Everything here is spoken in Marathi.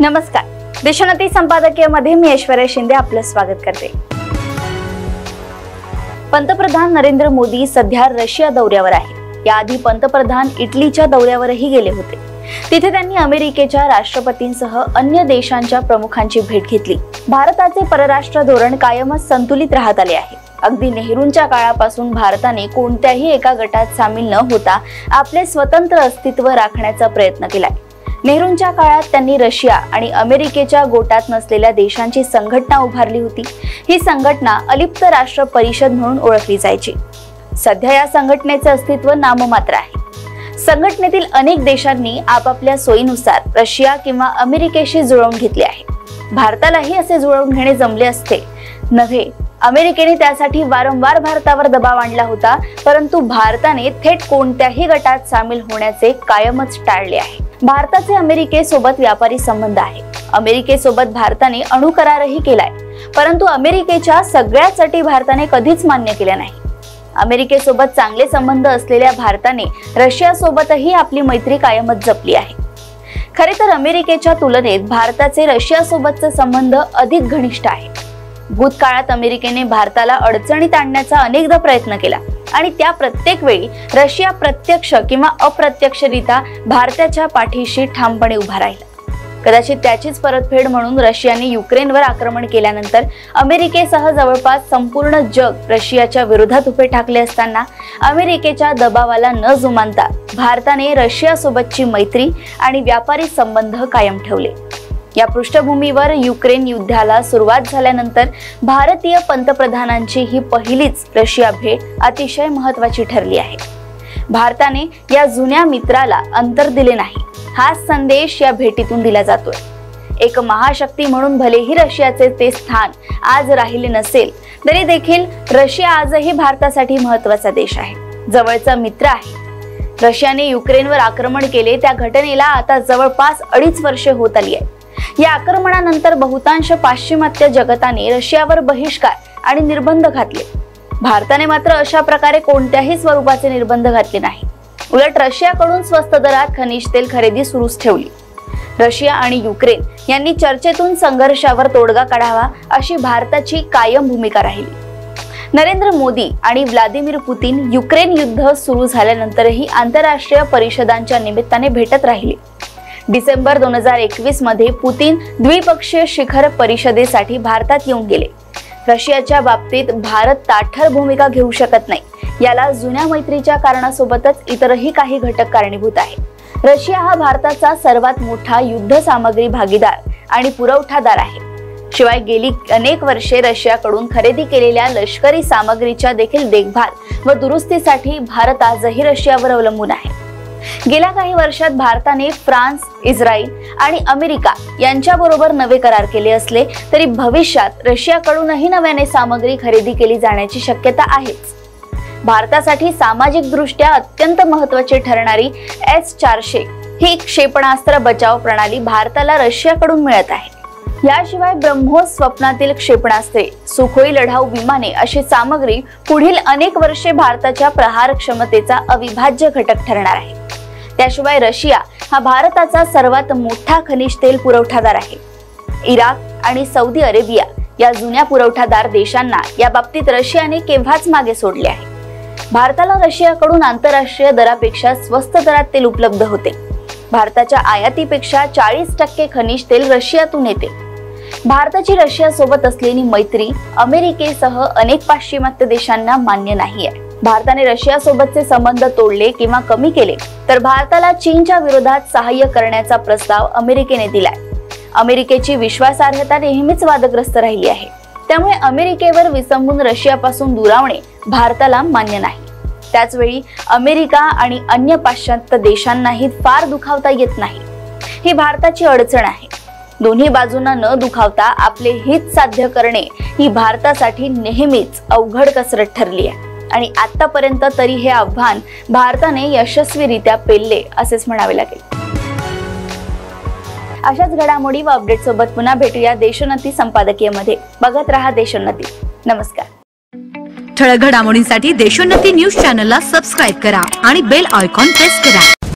नमस्कार, देशोन्नती संपादकीयमध्ये मी ऐश्वर्या शिंदे आपलं स्वागत करते। पंतप्रधान नरेंद्र मोदी सध्या रशिया दौऱ्यावर आहे। याआधी पंतप्रधान इटलीच्या दौऱ्यावरही गेले होते। तिथे त्यांनी अमेरिकेच्या राष्ट्रपतींसह अन्य देशांच्या प्रमुखांची भेट घेतली। भारताचे परराष्ट्र धोरण कायमच संतुलित राहत आले आहे। अगदी नेहरूंच्या काळापासून भारताने कोणत्याही एका गटात सामील न होता आपले स्वतंत्र अस्तित्व राखण्याचा प्रयत्न केलाय। नेहरूंच्या काळात त्यांनी रशिया आणि अमेरिकेच्या गोटात नसलेल्या देशांची संघटना उभारली होती। ही संघटना अलिप्त राष्ट्र परिषद म्हणून ओळखली जायची। सध्या या संघटनेचे अस्तित्व नाममात्र आहे। संघटनेतील अनेक देशांनी आपापल्या सोयीनुसार रशिया किंवा अमेरिकेशी जुळवून घेतले आहे। भारतालाही असे जुळवून घेणे जमले असते नव्हे। अमेरिकेने त्यासाठी वारंवार भारतावर दबाव आणला होता, परंतु भारताने थेट कोणत्याही गटात सामील होण्याचे कायमच टाळले आहे। भारताचे अमेरिकेसोबत व्यापारी संबंध आहे। अमेरिकेसोबत भारताने अणुकरारही केलाय, परंतु अमेरिकेच्या सगळ्याच अटी भारताने कधीच मान्य केल्या नाही। अमेरिकेसोबत चांगले संबंध असलेल्या भारताने रशियासोबतही आपली मैत्री कायमच जपली आहे। खरे तर अमेरिकेच्या तुलनेत भारताचे रशियासोबतचे संबंध अधिक घनिष्ठ आहे। भूतकाळात अमेरिकेने भारताला अडचणीत आणण्याचा अनेकदा प्रयत्न केला आणि त्या प्रत्येक वेळी रशिया प्रत्यक्ष किंवा अप्रत्यक्षरित्या भारताच्या पाठीशी ठामपणे उभा राहिला। कदाचित त्याचीच परतफेड म्हणून रशियाने युक्रेनवर आक्रमण केल्यानंतर अमेरिकेसह जवळपास संपूर्ण जग रशियाच्या विरोधात उभे ठाकले असताना अमेरिकेच्या दबावाला न जुमानता भारताने रशियासोबतची मैत्री आणि व्यापारी संबंध कायम ठेवले। या पृष्ठभूमीवर युक्रेन युद्धाला सुरुवात झाल्यानंतर भारतीय पंतप्रधानांची ही पहिलीच रशिया भेट अतिशय महत्त्वाची ठरली आहे। भारताने या जुन्या मित्राला अंतर दिले नाही, हा संदेश या भेटीतून दिला जातोय। एक महाशक्ती म्हणून भलेही रशियाचे ते स्थान आज राहिले नसेल तरी देखील रशिया आजही भारतासाठी महत्त्वाचा देश आहे, जवळचा मित्र आहे। रशियाने युक्रेनवर आक्रमण केले त्या घटनेला आता जवळपास 2.5 वर्षे होत आली आहे। या आक्रमणानंतर बहुतांश पाश्चिमात्य जगताने रशियावर बहिष्कार आणि निर्बंध घातले। भारताने मात्र अशा प्रकारे कोणत्याही स्वरूपाचे निर्बंध घातले नाही। उलट रशियाकडून स्वस्त दरात खनिज तेल खरेदी सुरूच ठेवली। रशिया आणि युक्रेन यांनी चर्चेतून संघर्षावर तोडगा काढावा अशी भारताची कायम भूमिका राहिली। नरेंद्र मोदी आणि व्लादिमीर पुतीन युक्रेन युद्ध सुरू झाल्यानंतरही आंतरराष्ट्रीय परिषदांच्या निमित्ताने भेटत राहिले। डिसेंबर 2021 मध्ये पुतीन द्विपक्षीय शिखर परिषदेसाठी भारतात येऊन गेले। रशियाच्या बाबतीत भारत ताठर भूमिका घेऊ शकत नाही, याला जुन्या मैत्रीच्या कारणासोबतच इतरही काही घटक कारणीभूत आहेत। रशिया हा भारताचा सर्वात मोठा युद्ध सामग्री भागीदार आणि पुरवठादार आहे। शिवाय गेली अनेक वर्षे रशियाकडून खरेदी केलेल्या लष्करी सामग्रीच्या देखील देखभाल व दुरुस्तीसाठी भारत आजही रशियावर अवलंबून आहे। गेल्या काही वर्षात भारताने फ्रान्स, इस्रायल आणि अमेरिका यांच्याबरोबर नवे करार केले असले तरी भविष्यात रशियाकडूनही नव्याने सामग्री खरेदी केली जाण्याची शक्यता आहेच। भारतासाठी सामाजिक दृष्ट्या अत्यंत महत्त्वाची ठरणारी S-400 ही क्षेपणास्त्र बचाव प्रणाली भारताला रशियाकडून मिळत आहे। याशिवाय ब्रह्मोस स्वप्नातील क्षेपणास्त्रे, सुखोई लढाऊ विमाने अशी सामग्री पुढील अनेक वर्षे भारताच्या प्रहार क्षमतेचा अविभाज्य घटक ठरणार आहे। त्याशिवाय रशिया हा भारताचा सर्वात मोठा खनिज तेल पुरवठादार आहे। इराक आणि सौदी अरेबिया या जुन्या पुरवठादार देशांना या बाबतीत रशियाने केव्हाच मागे सोडले आहे। भारताला रशियाकडून आंतरराष्ट्रीय दरापेक्षा स्वस्त दरात तेल उपलब्ध होते। भारताच्या आयातीपेक्षा 40% खनिज तेल रशियातून येते। भारताची रशियासोबत असलेली मैत्री अमेरिकेसह अनेक पाश्चिमात्य देशांना मान्य नाही आहे। भारताने रशियासोबतचे संबंध तोडले किंवा कमी केले तर भारताला चीनच्या विरोधात सहाय्य करण्याचा प्रस्ताव अमेरिकेने दिलाय। अमेरिकेची विश्वासार्हता नेहमीच वादग्रस्त राहिली आहे, त्यामुळे अमेरिकेवर विसंबून रशियापासून दुरावणे भारताला मान्य नाही। त्याचवेळी अमेरिका आणि अन्य पाश्चात्य देशांनाही फार दुखावता येत नाही, ही भारताची अडचण आहे। दोन्ही बाजूंना न दुखावता आपले हित साध्य करणे ही भारतासाठी नेहमीच अवघड कसरत ठरली आहे आणि आतापर्यंत तरी हे आव्हान भारताने यशस्वीरित्या पेलले असेच म्हणावे लागेल। अशाच घडामोडी व अपडेट सोबत पुन्हा भेटूया देशोन्नती संपादकीयमध्ये। बघत रहा देशोन्नती। नमस्कार। ठळक घडामोडींसाठी देशोन्नती न्यूज चॅनलला सबस्क्राइब करा आणि बेल आयकॉन प्रेस करा।